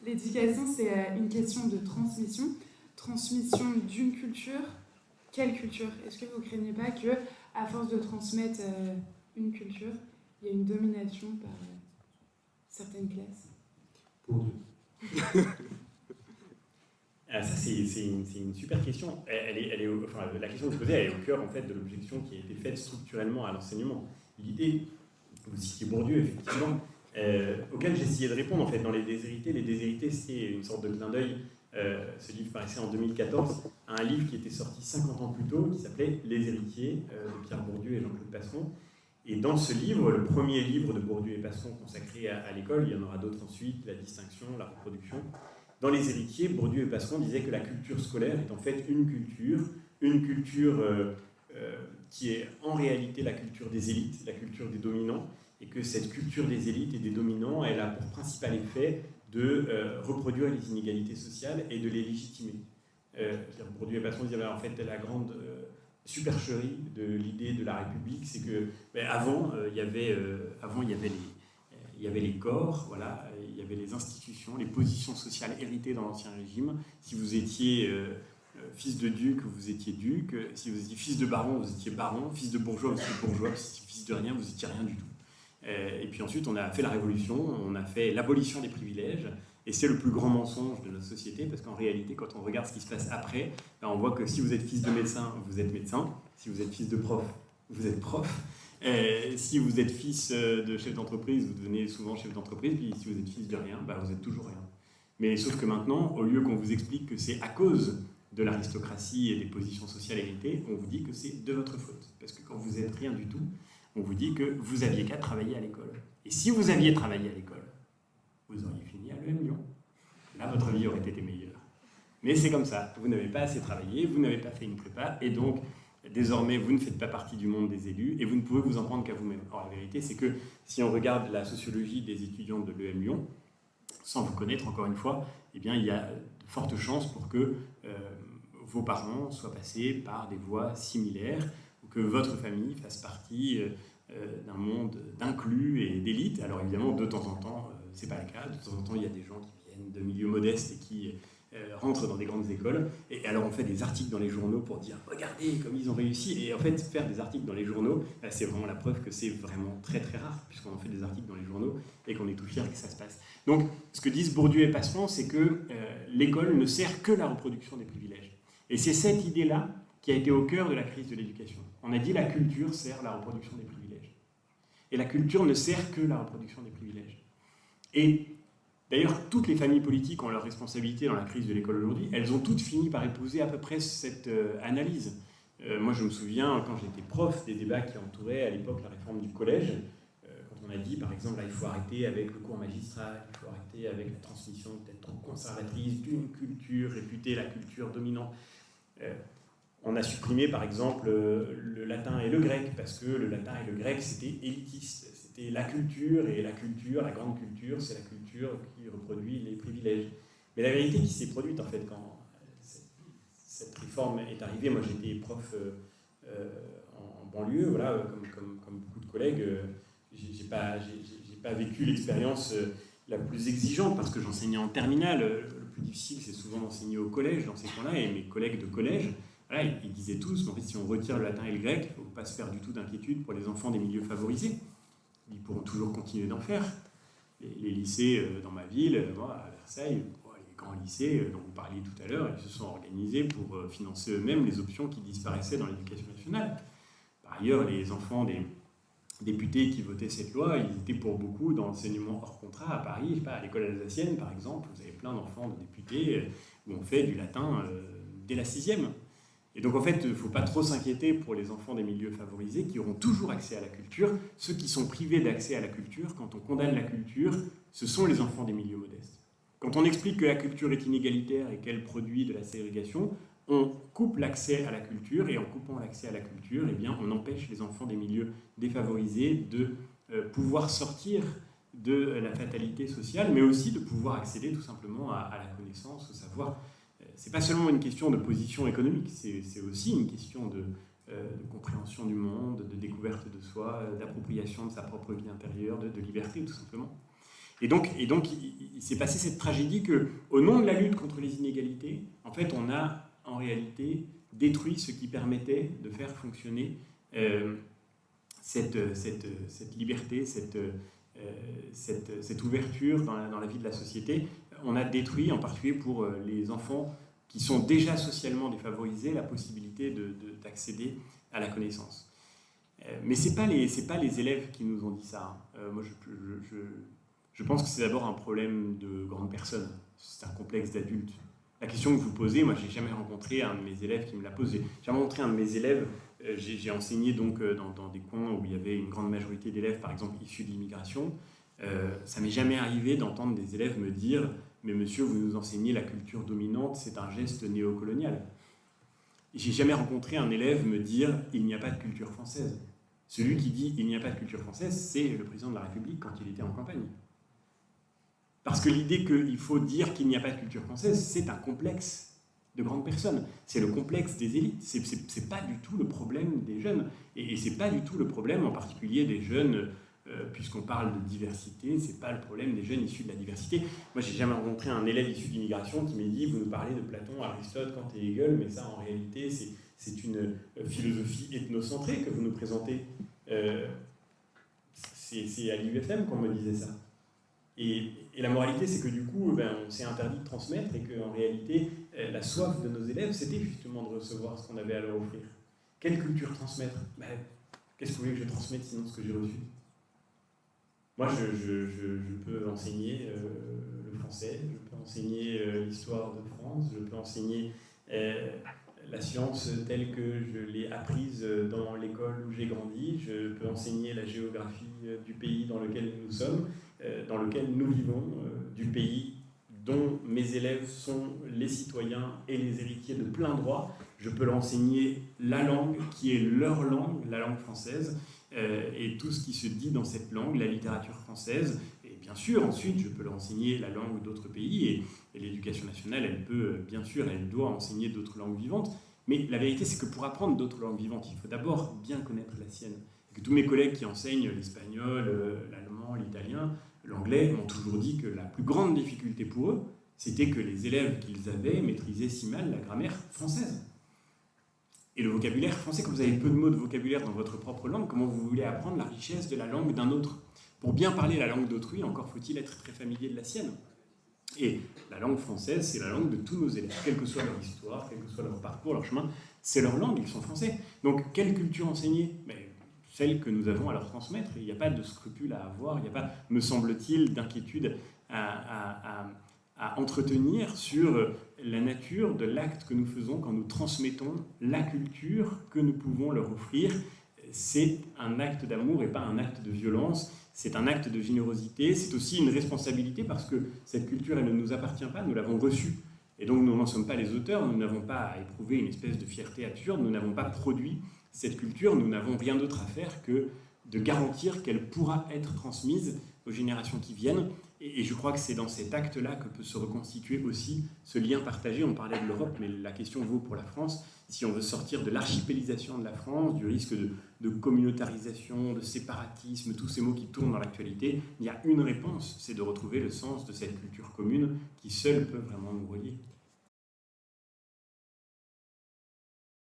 l'éducation, c'est une question de transmission. Transmission d'une culture. Quelle culture? Est-ce que vous ne craignez pas qu'à force de transmettre une culture, il y a une domination par certaines classes? Pour Dieu. Ça, c'est une super question. La question que je posais, elle est au cœur en fait, de l'objection qui a été faite structurellement à l'enseignement. L'idée, vous citiez Bourdieu, effectivement, auquel j'essayais de répondre en fait, dans Les Déshérités. Les Déshérités, c'était une sorte de clin d'œil. Ce livre paraissait en 2014, à un livre qui était sorti 50 ans plus tôt, qui s'appelait Les Héritiers, de Pierre Bourdieu et Jean-Claude Passeron. Et dans ce livre, le premier livre de Bourdieu et Passeron consacré à l'école, il y en aura d'autres ensuite, la distinction, la reproduction. Dans Les Héritiers, Bourdieu et Passeron disaient que la culture scolaire est en fait une culture qui est en réalité la culture des élites, la culture des dominants, et que cette culture des élites et des dominants, elle a pour principal effet de reproduire les inégalités sociales et de les légitimer. Bourdieu et Passeron disaient, en fait, la grande supercherie de l'idée de la République, c'est que avant, il y avait les corps, voilà, il y avait les institutions, les positions sociales héritées dans l'Ancien Régime. Si vous étiez fils de duc, vous étiez duc. Si vous étiez fils de baron, vous étiez baron. Fils de bourgeois, vous étiez bourgeois. Si vous étiez fils de rien, vous étiez rien du tout. Et puis ensuite, on a fait la Révolution, on a fait l'abolition des privilèges. Et c'est le plus grand mensonge de notre société, parce qu'en réalité, quand on regarde ce qui se passe après, on voit que si vous êtes fils de médecin, vous êtes médecin. Si vous êtes fils de prof, vous êtes prof. Si vous êtes fils de chef d'entreprise, vous devenez souvent chef d'entreprise, puis si vous êtes fils de rien, vous êtes toujours rien. Mais sauf que maintenant, au lieu qu'on vous explique que c'est à cause de l'aristocratie et des positions sociales héritées, on vous dit que c'est de votre faute. Parce que quand vous êtes rien du tout, on vous dit que vous aviez qu'à travailler à l'école. Et si vous aviez travaillé à l'école, vous auriez fini à l'EM Lyon. Là, votre vie aurait été meilleure. Mais c'est comme ça, vous n'avez pas assez travaillé, vous n'avez pas fait une prépa, et donc désormais, vous ne faites pas partie du monde des élus et vous ne pouvez vous en prendre qu'à vous-même. Or, la vérité, c'est que si on regarde la sociologie des étudiants de l'EM Lyon, sans vous connaître encore une fois, eh bien, il y a de fortes chances pour que vos parents soient passés par des voies similaires ou que votre famille fasse partie d'un monde d'inclus et d'élite. Alors évidemment, de temps en temps, ce n'est pas le cas. De temps en temps, il y a des gens qui viennent de milieux modestes et qui rentrent dans des grandes écoles, et alors on fait des articles dans les journaux pour dire « Regardez comme ils ont réussi », et en fait faire des articles dans les journaux, c'est vraiment la preuve que c'est vraiment très très rare, puisqu'on fait des articles dans les journaux et qu'on est tout fiers que ça se passe. Donc ce que disent Bourdieu et Passeron, c'est que l'école ne sert que la reproduction des privilèges. Et c'est cette idée-là qui a été au cœur de la crise de l'éducation. On a dit la culture sert la reproduction des privilèges. Et la culture ne sert que la reproduction des privilèges. Et d'ailleurs, toutes les familles politiques ont leur responsabilité dans la crise de l'école aujourd'hui. Elles ont toutes fini par épouser à peu près cette analyse. Moi, je me souviens, quand j'étais prof, des débats qui entouraient à l'époque la réforme du collège. Quand on a dit, par exemple, là, il faut arrêter avec le cours magistral, il faut arrêter avec la transmission peut-être trop conservatrice d'une culture réputée la culture dominante. On a supprimé, par exemple, le latin et le grec, parce que le latin et le grec, c'était élitiste. C'était la culture, et la culture, la grande culture, c'est la culture qui reproduit les privilèges. Mais la vérité qui s'est produite, en fait, quand cette réforme est arrivée, moi j'étais prof en banlieue, voilà, comme beaucoup de collègues, j'ai pas vécu l'expérience la plus exigeante, parce que j'enseignais en terminale. Le plus difficile, c'est souvent d'enseigner au collège, dans ces coins-là, et mes collègues de collège, voilà, ils disaient tous, mais en fait, si on retire le latin et le grec, il ne faut pas se faire du tout d'inquiétude pour les enfants des milieux favorisés. Ils pourront toujours continuer d'en faire. Les lycées dans ma ville, moi, à Versailles, les grands lycées dont vous parliez tout à l'heure, ils se sont organisés pour financer eux-mêmes les options qui disparaissaient dans l'éducation nationale. Par ailleurs, les enfants des députés qui votaient cette loi, ils étaient pour beaucoup dans l'enseignement hors contrat à Paris. Je sais pas, à l'école alsacienne, par exemple, vous avez plein d'enfants de députés où on fait du latin dès la 6e. Et donc en fait, il ne faut pas trop s'inquiéter pour les enfants des milieux favorisés qui auront toujours accès à la culture. Ceux qui sont privés d'accès à la culture, quand on condamne la culture, ce sont les enfants des milieux modestes. Quand on explique que la culture est inégalitaire et qu'elle produit de la ségrégation, on coupe l'accès à la culture, et en coupant l'accès à la culture, eh bien, on empêche les enfants des milieux défavorisés de pouvoir sortir de la fatalité sociale, mais aussi de pouvoir accéder tout simplement à la connaissance, au savoir. C'est pas seulement une question de position économique, c'est aussi une question de compréhension du monde, de découverte de soi, d'appropriation de sa propre vie intérieure, de liberté tout simplement. Et donc il s'est passé cette tragédie qu'au nom de la lutte contre les inégalités, en fait, on a en réalité détruit ce qui permettait de faire fonctionner cette liberté, cette ouverture dans la vie de la société. On a détruit, en particulier pour les enfants qui sont déjà socialement défavorisés, la possibilité d'accéder à la connaissance. Mais ce n'est pas les élèves qui nous ont dit ça. Moi, je pense que c'est d'abord un problème de grandes personnes. C'est un complexe d'adulte. La question que vous posez, moi, je n'ai jamais rencontré un de mes élèves qui me l'a posé. J'ai rencontré un de mes élèves, j'ai enseigné donc dans des coins où il y avait une grande majorité d'élèves, par exemple, issus de l'immigration. Ça m'est jamais arrivé d'entendre des élèves me dire « Mais monsieur, vous nous enseignez la culture dominante, c'est un geste néocolonial. » J'ai jamais rencontré un élève me dire « Il n'y a pas de culture française. » Celui qui dit « Il n'y a pas de culture française », c'est le président de la République quand il était en campagne. Parce que l'idée qu'il faut dire qu'il n'y a pas de culture française, c'est un complexe de grandes personnes. C'est le complexe des élites. C'est pas du tout le problème des jeunes. Et c'est pas du tout le problème en particulier des jeunes, puisqu'on parle de diversité, c'est pas le problème des jeunes issus de la diversité. Moi, j'ai jamais rencontré un élève issu de l'immigration qui m'a dit « Vous nous parlez de Platon, Aristote, Kant et Hegel, mais ça, en réalité, c'est une philosophie ethnocentrée que vous nous présentez. » C'est à l'UFM qu'on me disait ça. Et la moralité, c'est que du coup, on s'est interdit de transmettre et qu'en réalité, la soif de nos élèves, c'était justement de recevoir ce qu'on avait à leur offrir. Quelle culture transmettre? Qu'est-ce que vous voulez que je transmette sinon ce que j'ai reçu? Moi, je peux enseigner le français, je peux enseigner l'histoire de France, je peux enseigner la science telle que je l'ai apprise dans l'école où j'ai grandi, je peux enseigner la géographie du pays dans lequel nous sommes, dans lequel nous vivons, du pays dont mes élèves sont les citoyens et les héritiers de plein droit. Je peux leur enseigner la langue qui est leur langue, la langue française, et tout ce qui se dit dans cette langue, la littérature française. Et bien sûr, ensuite, je peux leur enseigner la langue d'autres pays, et l'éducation nationale, elle peut, bien sûr, elle doit enseigner d'autres langues vivantes. Mais la vérité, c'est que pour apprendre d'autres langues vivantes, il faut d'abord bien connaître la sienne. Et que tous mes collègues qui enseignent l'espagnol, l'allemand, l'italien, l'anglais m'ont toujours dit que la plus grande difficulté pour eux, c'était que les élèves qu'ils avaient maîtrisaient si mal la grammaire française. Et le vocabulaire français, quand vous avez peu de mots de vocabulaire dans votre propre langue, comment vous voulez apprendre la richesse de la langue d'un autre? Pour bien parler la langue d'autrui, encore faut-il être très familier de la sienne. Et la langue française, c'est la langue de tous nos élèves, quelle que soit leur histoire, quel que soit leur parcours, leur chemin, c'est leur langue, ils sont français. Donc, quelle culture enseigner? Celle que nous avons à leur transmettre. Il n'y a pas de scrupule à avoir, il n'y a pas, me semble-t-il, d'inquiétude à entretenir sur la nature de l'acte que nous faisons quand nous transmettons la culture que nous pouvons leur offrir. C'est un acte d'amour et pas un acte de violence. C'est un acte de générosité. C'est aussi une responsabilité parce que cette culture, elle ne nous appartient pas, nous l'avons reçue. Et donc nous n'en sommes pas les auteurs, nous n'avons pas à éprouver une espèce de fierté absurde, nous n'avons pas produit cette culture, nous n'avons rien d'autre à faire que de garantir qu'elle pourra être transmise aux générations qui viennent. Et je crois que c'est dans cet acte-là que peut se reconstituer aussi ce lien partagé. On parlait de l'Europe, mais la question vaut pour la France. Si on veut sortir de l'archipélisation de la France, du risque de communautarisation, de séparatisme, tous ces mots qui tournent dans l'actualité, il y a une réponse, c'est de retrouver le sens de cette culture commune qui seule peut vraiment nous relier.